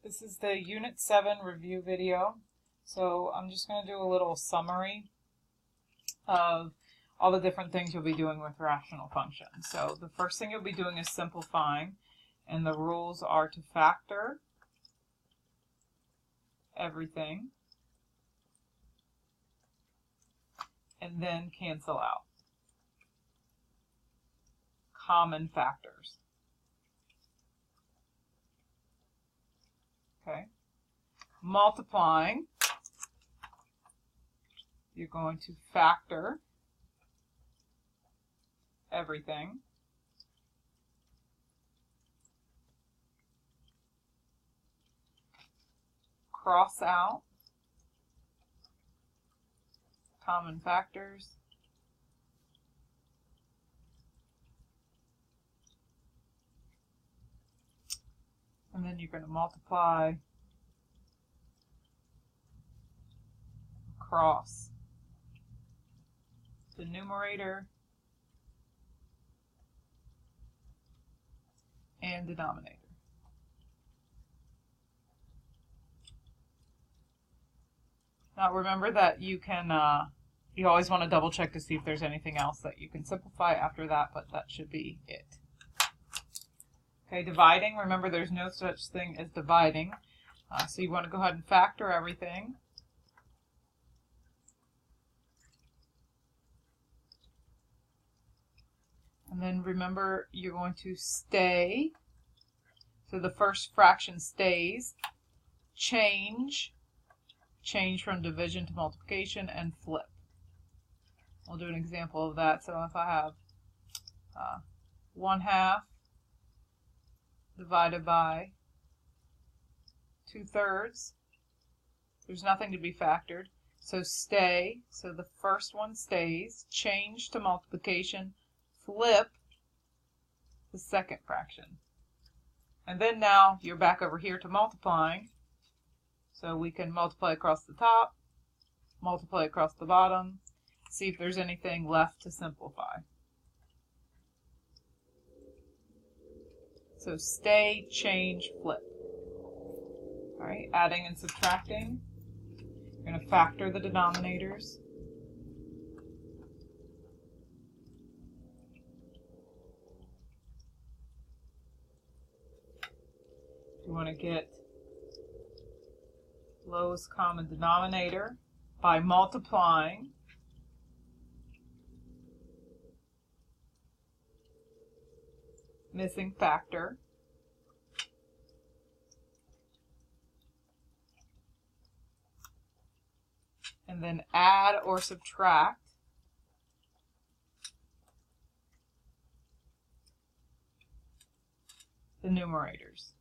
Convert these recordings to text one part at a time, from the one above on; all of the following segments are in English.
This is the Unit 7 review video. So I'm just going to do a little summary of all the different things you'll be doing with rational functions. So the first thing you'll be doing is simplifying, and the rules are to factor everything and then cancel out common factors. Okay. Multiplying, you're going to factor everything cross out common factors and then you're going to multiply across the numerator and denominator. Now remember that you can, you always want to double check to see if there's anything else that you can simplify after that, but that should be it. Okay, dividing, remember there's no such thing as dividing. So you want to go ahead and factor everything. And then remember you're going to stay. So the first fraction stays. Change from division to multiplication, and flip. I'll do an example of that. So if I have 1/2 divided by 2/3, there's nothing to be factored. So stay, so the first one stays, change to multiplication, flip the second fraction. And then now you're back over here to multiplying. So we can multiply across the top, multiply across the bottom, see if there's anything left to simplify. So stay, change, flip. All right, adding and subtracting. You're going to factor the denominators. You want to get lowest common denominator by multiplying missing factor and then add or subtract the numerators.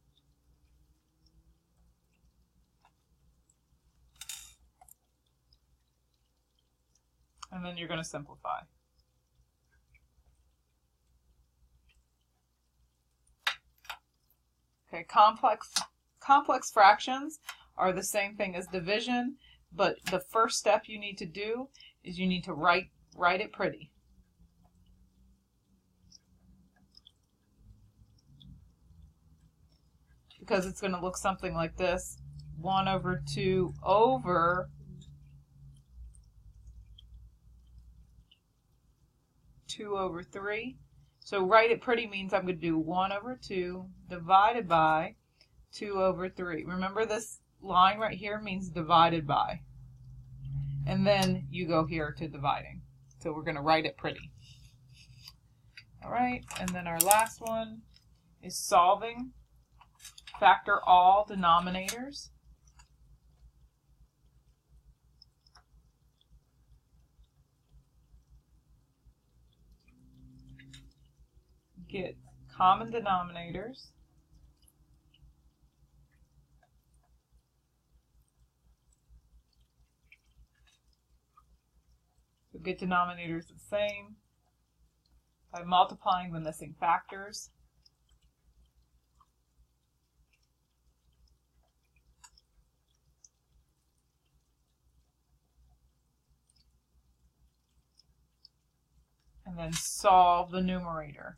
And then you're going to simplify. Okay, complex fractions are the same thing as division, but the first step you need to do is you need to write it pretty. Because it's going to look something like this. 1/2 over 2/3. So write it pretty means I'm going to do 1/2 divided by 2/3. Remember this line right here means divided by. And then you go here to dividing. So we're going to write it pretty. All right, and then our last one is solving. Factor all denominators. Get common denominators. So get denominators the same by multiplying the missing factors. And then solve the numerator.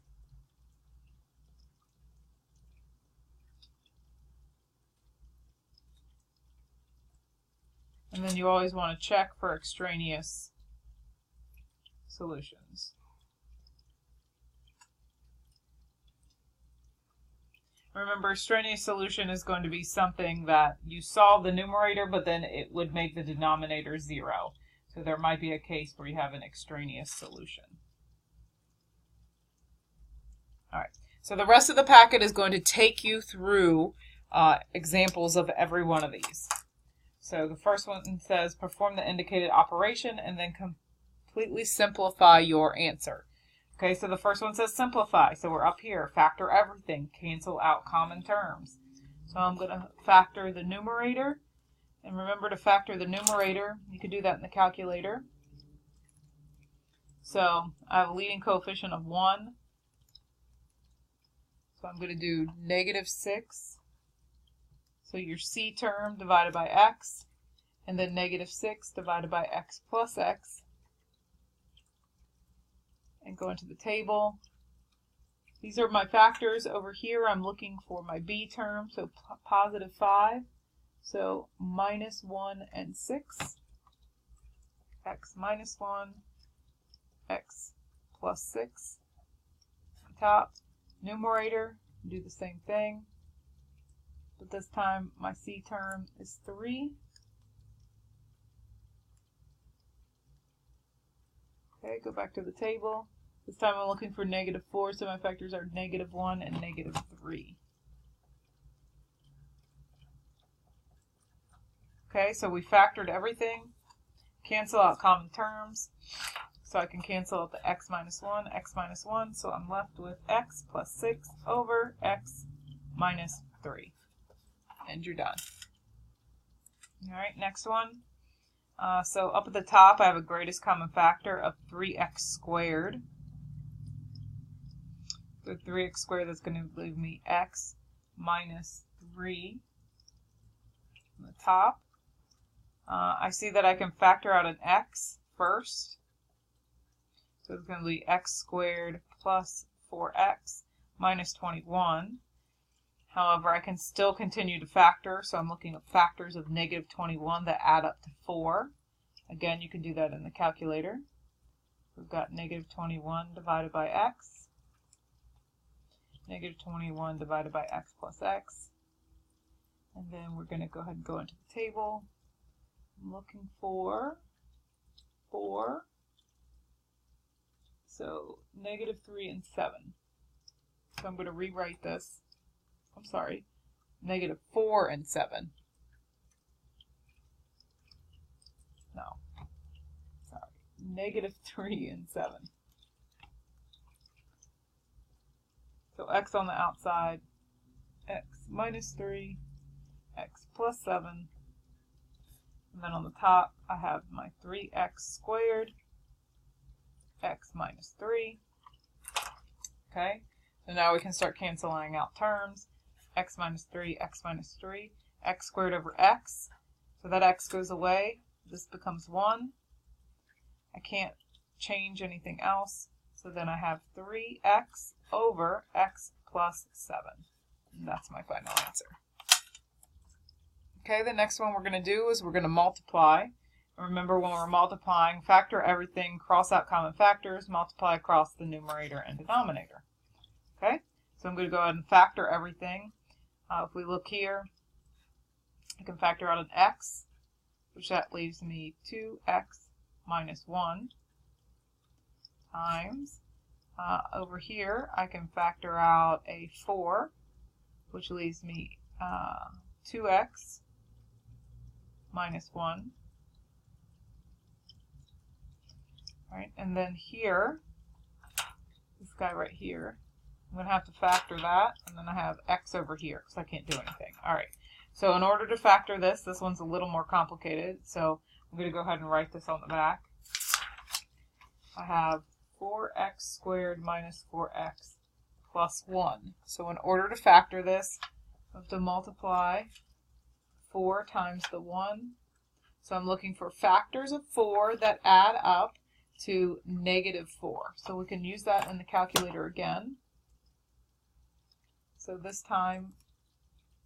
And then you always want to check for extraneous solutions. Remember, extraneous solution is going to be something that you solve the numerator, but then it would make the denominator 0. So there might be a case where you have an extraneous solution. All right, so the rest of the packet is going to take you through examples of every one of these. So the first one says, perform the indicated operation and then completely simplify your answer. Okay, so the first one says simplify. So we're up here, factor everything, cancel out common terms. So I'm going to factor the numerator. And remember to factor the numerator. You can do that in the calculator. So I have a leading coefficient of 1. So I'm going to do -6. So your C term divided by x. And then -6 divided by x plus x. And go into the table. These are my factors. Over here I'm looking for my B term, so +5. So -1 and 6. X minus 1, x plus 6. On top, numerator, do the same thing. But this time my C term is 3. Okay, go back to the table. This time I'm looking for -4, so my factors are -1 and -3. Okay, so we factored everything. Cancel out common terms. So I can cancel out the x minus 1, so I'm left with x plus 6 over x minus 3. And you're done. All right, next one. So up at the top I have a greatest common factor of 3x squared. So 3x squared, that's going to leave me x minus 3 on the top. I see that I can factor out an x first. So it's going to be x squared plus 4x minus 21. However, I can still continue to factor, so I'm looking at factors of -21 that add up to 4. Again, you can do that in the calculator. We've got -21 divided by x. -21 divided by x plus x. And then we're going to go ahead and go into the table. I'm looking for 4. So -3 and 7. So I'm going to rewrite this. I'm sorry, -4 and 7. No, sorry, -3 and 7. So x on the outside, x minus 3, x plus 7. And then on the top, I have my 3x squared, x minus 3. Okay, so now we can start canceling out terms. X minus 3, x minus 3, x squared over x. So that x goes away. This becomes 1. I can't change anything else. So then I have 3x over x plus 7. And that's my final answer. Okay, the next one we're going to do is we're going to multiply. Remember, when we're multiplying, factor everything, cross out common factors, multiply across the numerator and denominator. Okay, so I'm going to go ahead and factor everything. If we look here, I can factor out an x, which that leaves me 2x minus 1 times. Over here, I can factor out a 4, which leaves me 2x minus 1. All right, and then here, this guy right here, I'm going to have to factor that, and then I have x over here because I can't do anything. All right, so in order to factor this one's a little more complicated, so I'm going to go ahead and write this on the back. I have 4x squared minus 4x plus 1. So in order to factor this, I have to multiply 4 times the 1. So I'm looking for factors of 4 that add up to -4. So we can use that in the calculator again. So this time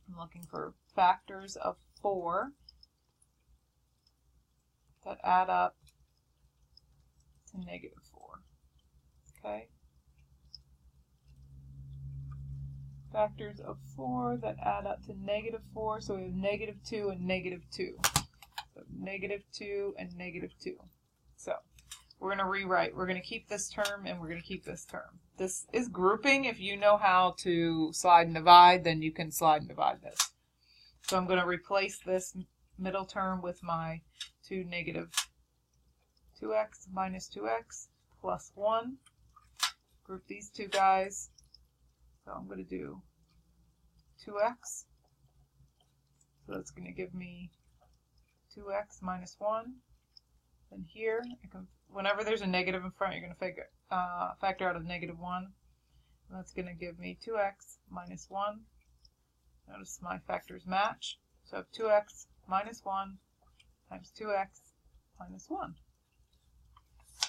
I'm looking for factors of 4 that add up to -4. Okay? Factors of 4 that add up to -4. So we have -2 and -2. So -2 and -2. So we're going to rewrite. We're going to keep this term and we're going to keep this term. This is grouping. If you know how to slide and divide, then you can slide and divide this. So I'm going to replace this middle term with my 2 -2x minus 2x plus 1. Group these two guys. So I'm going to do 2x. So that's going to give me 2x minus 1. Then here, whenever there's a negative in front, you're going to factor out a -1. And that's going to give me 2x minus 1. Notice my factors match. So I have 2x minus 1 times 2x minus 1.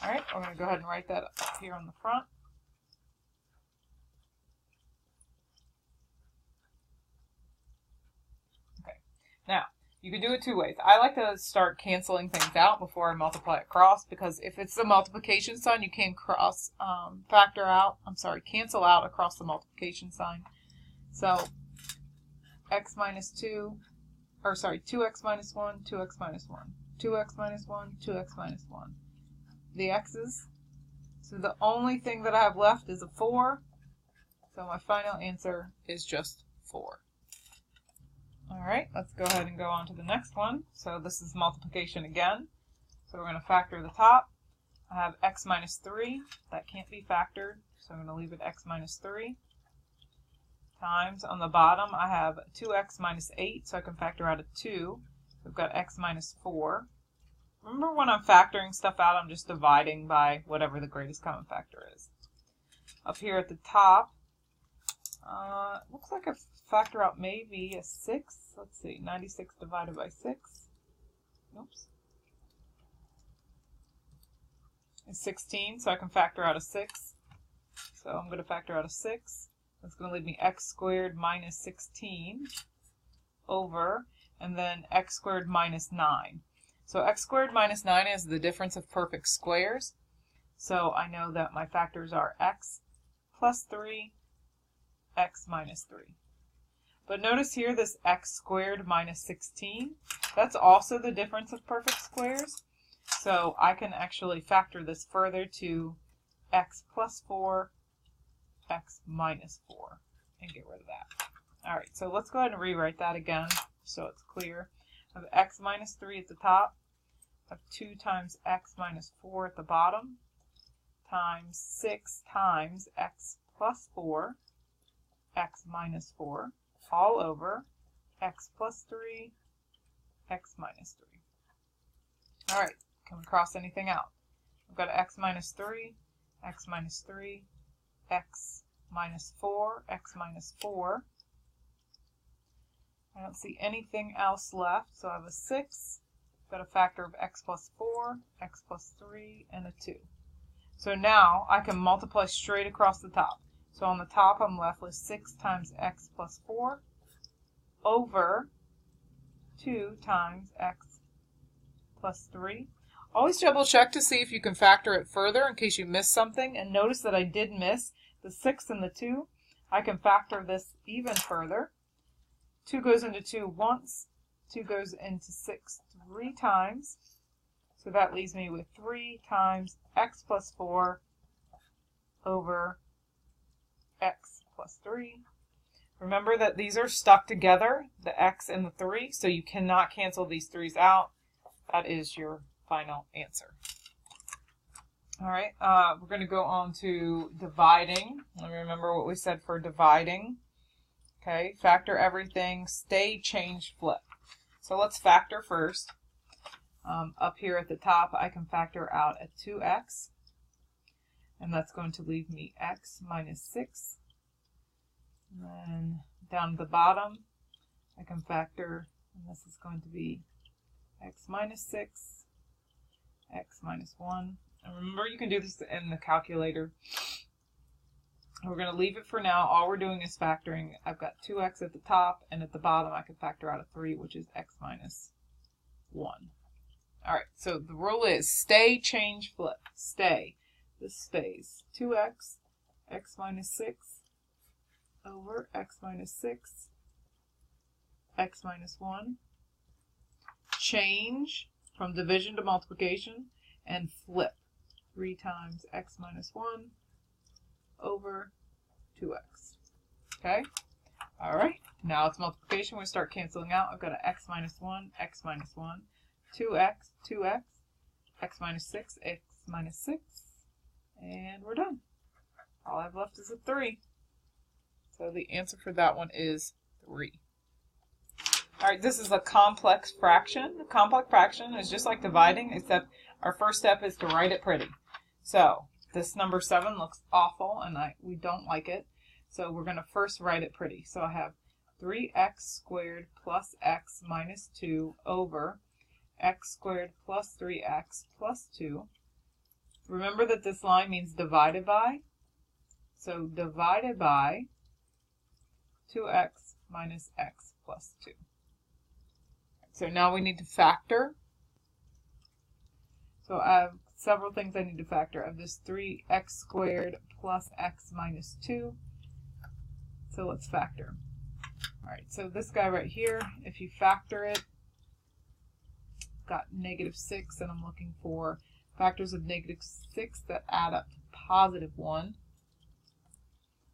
All right, we're going to go ahead and write that up here on the front. Okay, now you can do it two ways. I like to start canceling things out before I multiply it across, because if it's the multiplication sign, you can cancel out across the multiplication sign. So x minus 2, or sorry, 2x minus 1, 2x minus 1, 2x minus 1, 2x minus 1. The x's. So the only thing that I have left is a 4. So my final answer is just 4. All right, let's go ahead and go on to the next one. So this is multiplication again. So we're going to factor the top. I have x minus 3. That can't be factored, so I'm going to leave it x minus 3. Times, on the bottom, I have 2x minus 8, so I can factor out a 2. We've got x minus 4. Remember, when I'm factoring stuff out, I'm just dividing by whatever the greatest common factor is. Up here at the top, looks like I factor out maybe a 6. Let's see, 96 divided by 6. Oops. It's 16, so I can factor out a 6. So I'm going to factor out a 6. That's going to leave me x squared minus 16 over, and then x squared minus 9. So x squared minus 9 is the difference of perfect squares. So I know that my factors are x plus 3, x minus 3. But notice here this x squared minus 16, that's also the difference of perfect squares. So I can actually factor this further to x plus 4, x minus 4, and get rid of that. All right, so let's go ahead and rewrite that again so it's clear. I have x minus 3 at the top. I have 2 times x minus 4 at the bottom, times 6 times x plus 4, x minus 4, all over x plus 3, x minus 3. All right, can we cross anything out? I've got x minus 3, x minus 3, x minus 4, x minus 4. I don't see anything else left, so I have a 6. Got a factor of x plus 4, x plus 3, and a 2. So now I can multiply straight across the top. So on the top I'm left with 6 times x plus 4 over 2 times x plus 3. Always double check to see if you can factor it further in case you missed something. And notice that I did miss the 6 and the 2. I can factor this even further. 2 goes into 2 once. 2 goes into 6 3 times. So that leaves me with 3 times x plus 4 over x plus 3. Remember that these are stuck together, the x and the 3, so you cannot cancel these 3's out. That is your final answer. All right, we're going to go on to dividing. Remember what we said for dividing. Okay, factor everything, stay, change, flip. So let's factor first. Up here at the top, I can factor out a 2x, and that's going to leave me x minus 6. And then down at the bottom, I can factor, and this is going to be x minus 6, x minus 1. And remember, you can do this in the calculator. We're going to leave it for now. All we're doing is factoring. I've got 2x at the top, and at the bottom I can factor out a 3, which is x minus 1. All right, so the rule is stay, change, flip. Stay. This stays. 2x, x minus 6 over x minus 6, x minus 1. Change from division to multiplication and flip. 3 times x minus 1 over 2x. Okay? All right, now it's multiplication. We start canceling out. I've got an x minus 1, 2x, 2x, x minus 6, x minus 6, and we're done. All I have left is a 3. So the answer for that one is 3. All right, this is a complex fraction. A complex fraction is just like dividing, except our first step is to write it pretty. So this number 7 looks awful, and we don't like it. So we're going to first write it pretty. So I have 3x squared plus x minus 2 over x squared plus 3x plus 2. Remember that this line means divided by. So divided by 2x minus x plus 2. So now we need to factor. So I have several things I need to factor. I have this 3x squared plus x minus 2. So let's factor. All right, so this guy right here, if you factor it, got negative 6, and I'm looking for factors of negative 6 that add up to positive 1.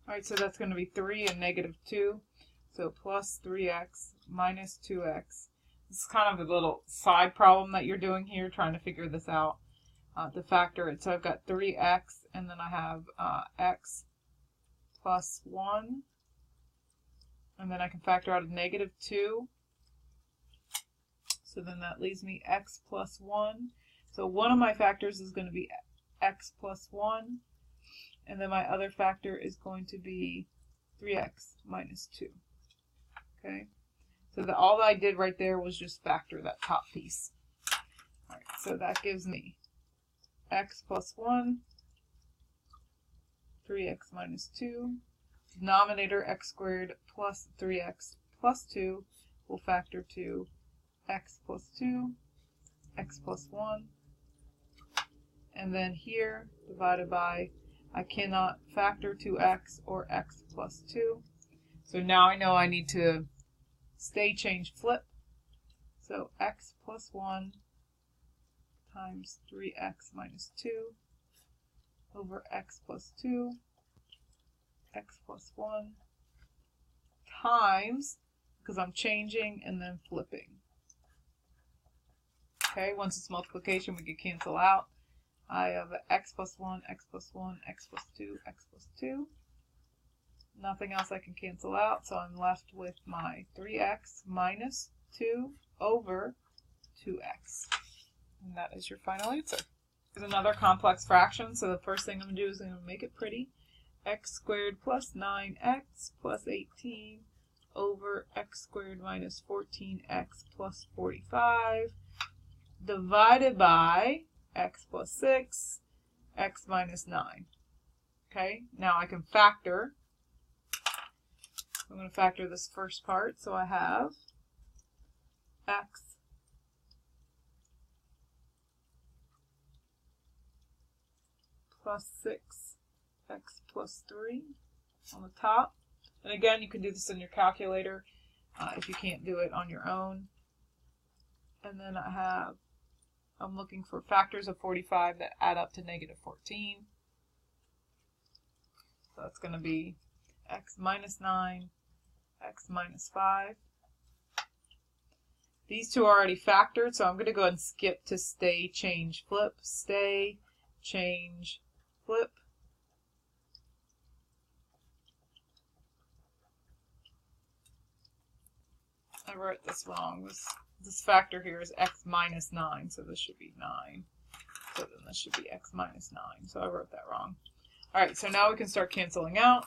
All right, so that's going to be 3 and negative 2. So plus 3x minus 2x. This is kind of a little side problem that you're doing here, trying to figure this out to factor it. So I've got 3x, and then I have x plus 1. And then I can factor out a negative 2. So then that leaves me x plus 1. So one of my factors is going to be x plus 1. And then my other factor is going to be 3x minus 2. Okay? So all I did right there was just factor that top piece. All right, so that gives me x plus 1, 3x minus 2. Denominator x squared plus 3x plus 2 will factor to x plus 2, x plus 1. And then here, divided by, I cannot factor 2x or x plus 2. So now I know I need to stay, change, flip. So x plus 1 times 3x minus 2 over x plus 2, x plus 1 times, because I'm changing and then flipping. Okay, once it's multiplication, we can cancel out. I have x plus 1, x plus 1, x plus 2, x plus 2. Nothing else I can cancel out, so I'm left with my 3x minus 2 over 2x. And that is your final answer. Here's another complex fraction, so the first thing I'm going to do is I'm going to make it pretty. X squared plus 9x plus 18 over x squared minus 14x plus 45 divided by x plus 6, x minus 9. Okay, now I can factor. I'm going to factor this first part, so I have x plus 6, x plus 3 on the top. And again, you can do this in your calculator if you can't do it on your own. And then I'm looking for factors of 45 that add up to negative 14. So that's going to be x minus 9, x minus 5. These two are already factored, so I'm going to go ahead and skip to stay, change, flip. Stay, change, flip. I wrote this wrong. This factor here is x minus 9, so this should be 9. So then this should be x minus 9. So I wrote that wrong. All right, so now we can start canceling out.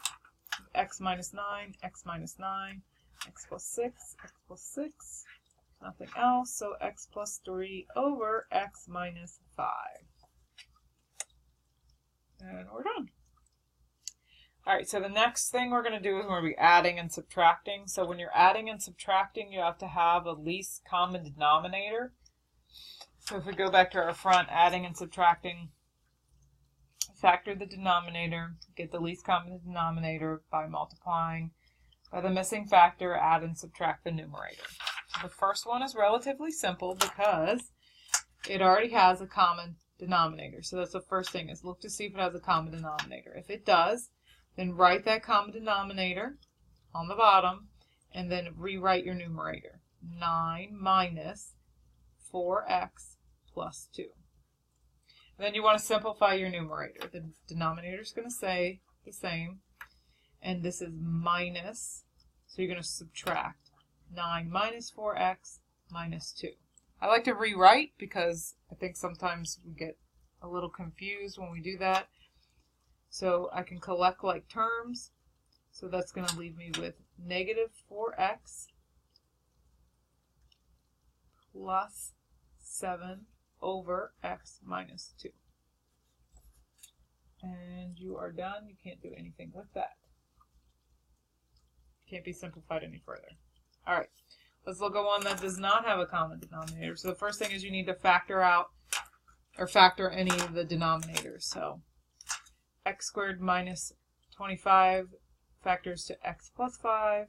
X minus 9, x minus 9, x plus 6, x plus 6. Nothing else, so x plus 3 over x minus 5. And we're done. All right, so the next thing we're going to do is we're going to be adding and subtracting. So when you're adding and subtracting, you have to have a least common denominator. So if we go back to our front, adding and subtracting, factor the denominator, get the least common denominator by multiplying by the missing factor, add and subtract the numerator. So the first one is relatively simple because it already has a common denominator. So that's the first thing, is look to see if it has a common denominator. If it does, then write that common denominator on the bottom and then rewrite your numerator. 9 minus 4x plus 2. And then you want to simplify your numerator. The denominator is going to stay the same, and this is minus, so you're going to subtract 9 minus 4x minus 2. I like to rewrite because I think sometimes we get a little confused when we do that. So I can collect like terms. So that's going to leave me with negative 4x plus 7 over x minus 2. And you are done. You can't do anything with that. Can't be simplified any further. All right, let's look at one that does not have a common denominator. So the first thing is you need to factor out or factor any of the denominators. So x squared minus 25 factors to x plus 5,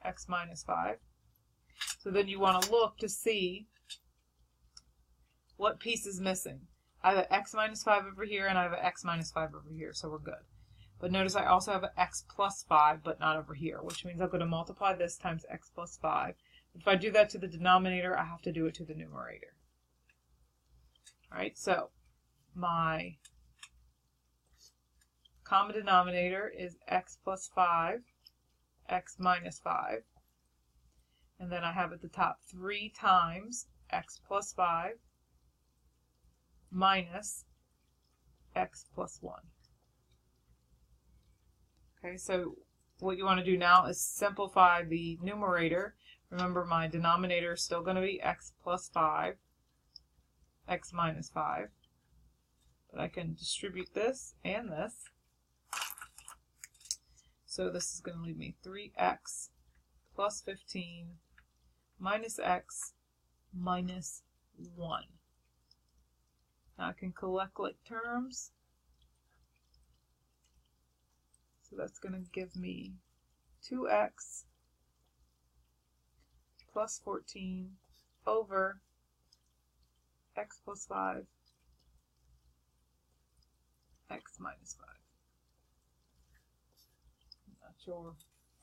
x minus 5. So then you want to look to see what piece is missing. I have an x minus 5 over here, and I have an x minus 5 over here, so we're good. But notice I also have an x plus 5, but not over here, which means I'm going to multiply this times x plus 5. If I do that to the denominator, I have to do it to the numerator. All right, so my common denominator is x plus 5, x minus 5. And then I have at the top 3 times x plus 5 minus x plus 1. Okay, so what you want to do now is simplify the numerator. Remember, my denominator is still going to be x plus 5, x minus 5. But I can distribute this and this. So this is going to leave me 3x plus 15 minus x minus 1. Now I can collect like terms. So that's going to give me 2x plus 14 over x plus 5, x minus 5. That's your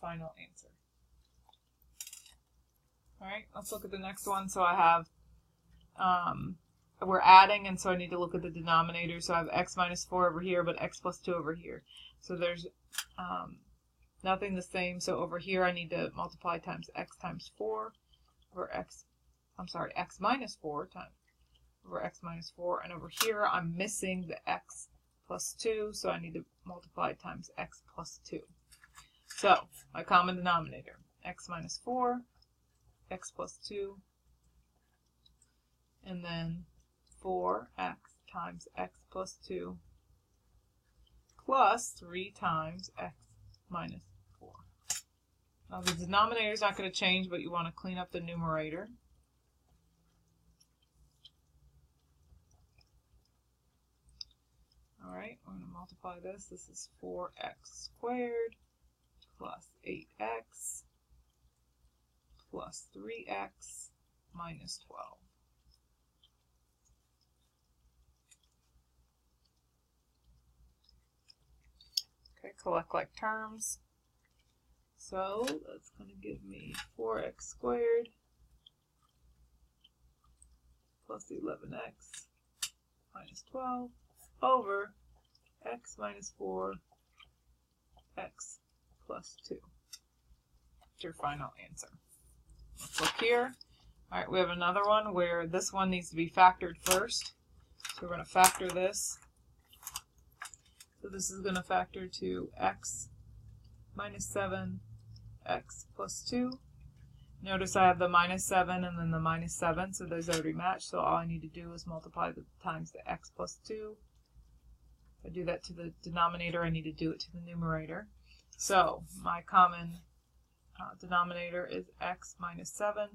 final answer. All right, let's look at the next one. So I have, we're adding, and so I need to look at the denominator. So I have x minus 4 over here, but x plus 2 over here. So there's nothing the same. So over here I need to multiply times x times 4 over x minus 4 times over x minus 4. And over here I'm missing the x plus 2, so I need to multiply times x plus 2. So my common denominator, x minus 4, x plus 2, and then 4x times x plus 2 plus 3 times x minus 4. Now the denominator is not going to change, but you want to clean up the numerator. All right, we're going to multiply this. This is 4x squared plus 8x plus 3x minus 12. Okay, collect like terms. So that's going to give me 4x squared plus 11x minus 12 over x minus 4, x plus 2. That's your final answer. Let's look here. All right, we have another one where this one needs to be factored first. So we're going to factor this. So this is going to factor to x minus 7, x plus 2. Notice I have the minus 7 and then the minus 7, so those already match. So all I need to do is multiply the times the x plus 2. If I do that to the denominator, I need to do it to the numerator. So my common denominator is x minus 7,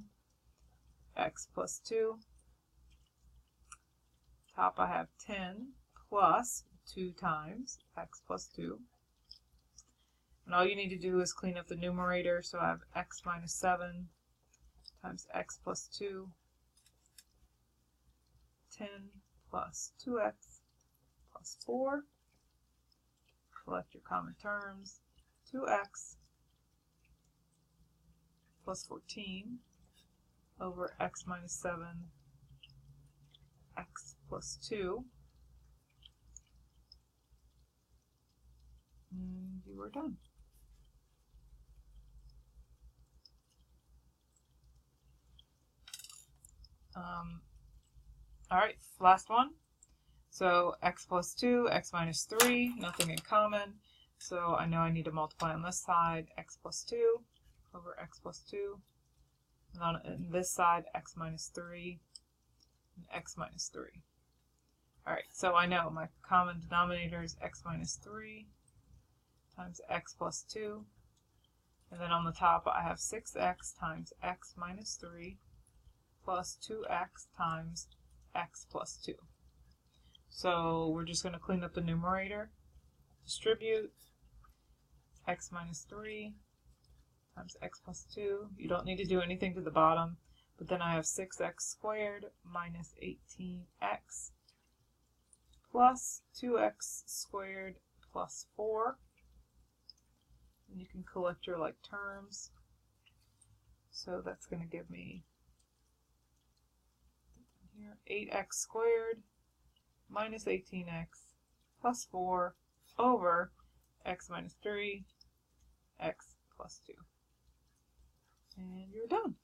x plus 2. Top I have 10 plus 2 times x plus 2. And all you need to do is clean up the numerator, so I have x minus 7 times x plus 2, 10 plus 2x plus 4. Collect your common terms, 2x plus 14 over x minus 7, x plus 2. And you are done. Alright, last one. So x plus 2, x minus 3, nothing in common. So I know I need to multiply on this side, x plus 2 over x plus 2. And on this side, x minus 3 and x minus 3. Alright, so I know my common denominator is x minus 3 times x plus 2. And then on the top I have 6x times x minus 3 plus 2x times x plus 2. So we're just going to clean up the numerator. Distribute x minus 3 times x plus 2. You don't need to do anything to the bottom. But then I have 6x squared minus 18x plus 2x squared plus 4. And you can collect your like terms. So that's going to give me here 8x squared minus 18x plus 4 over x minus 3, x plus 2. And you're done.